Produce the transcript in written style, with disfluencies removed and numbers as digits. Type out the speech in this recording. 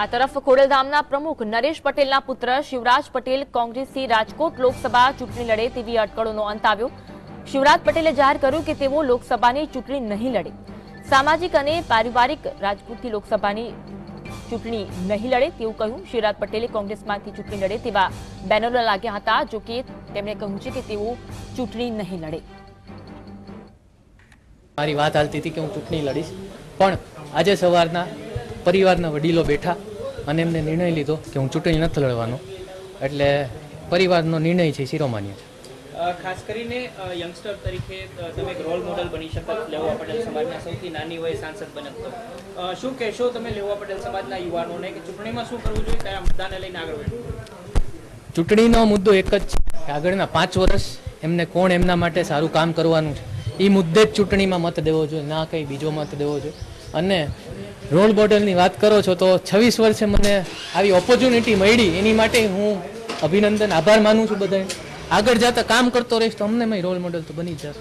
આ તરફ ખોડલધામના પ્રમુખ નરેશ પટેલના પુત્ર શિવરાજ પટેલ કોંગ્રેસથી રાજકોટ લોકસભા ચૂંટણી લડે તેવી અટકળોનો અંત આવ્યો। શિવરાજ પટેલે જાહેર કર્યું કે તેઓ લોકસભાની ચૂંટણી નહીં લડે। સામાજિક અને પારિવારિક રાજકોટથી લોકસભાની ચૂંટણી નહીં લડે તેવું કહ્યું। શિવરાજ પટેલે કોંગ્રેસમાંથી ચૂંટણી લડે તેવા બેનરો લાગ્યા હતા, જો કે તેમણે કહ્યું છે કે તેઓ ચૂંટણી નહીં લડે। મારી વાત હાલતી હતી કે હું ચૂંટણી લડીશ, પણ આજે સવારના પરિવારના વડીલો બેઠા અને એમને નિર્ણય લીધો કે હું ચૂંટણી નથી લડવાનો, એટલે પરિવારનો નિર્ણય છે શિરોમાન્ય છે। ખાસ કરીને યંગસ્ટર તરીકે તમે એક રોલ મોડલ બની શકો લેવા પટેલ સમાજના સૌથી નાની વયે સાંસદ બન્યા, શું કહેશો તમે લેવા પટેલ સમાજના યુવાનોને કે ચૂંટણીમાં શું કરવું જોઈએ, કયા મુદ્દાને લઈને આગળ વધવું? ચૂંટણીનો મુદ્દો એક જ છે કે આગળના 5 વર્ષ એમને કોણ એમના માટે સારું કામ કરવાનું છે એ મુદ્દે જ ચૂંટણીમાં મત દેવો જોઈએ, ના કંઈ બીજો મત દેવો જોઈએ। અને રોલ મોડલની વાત કરો છો તો 26 વર્ષે મને આવી ઓપોર્ચ્યુનિટી મળી, એની માટે હું અભિનંદન આભાર માનું છું બધાને। આગળ જતા કામ કરતો રહીશ તો અમને રોલ મોડલ તો બની જ જશે।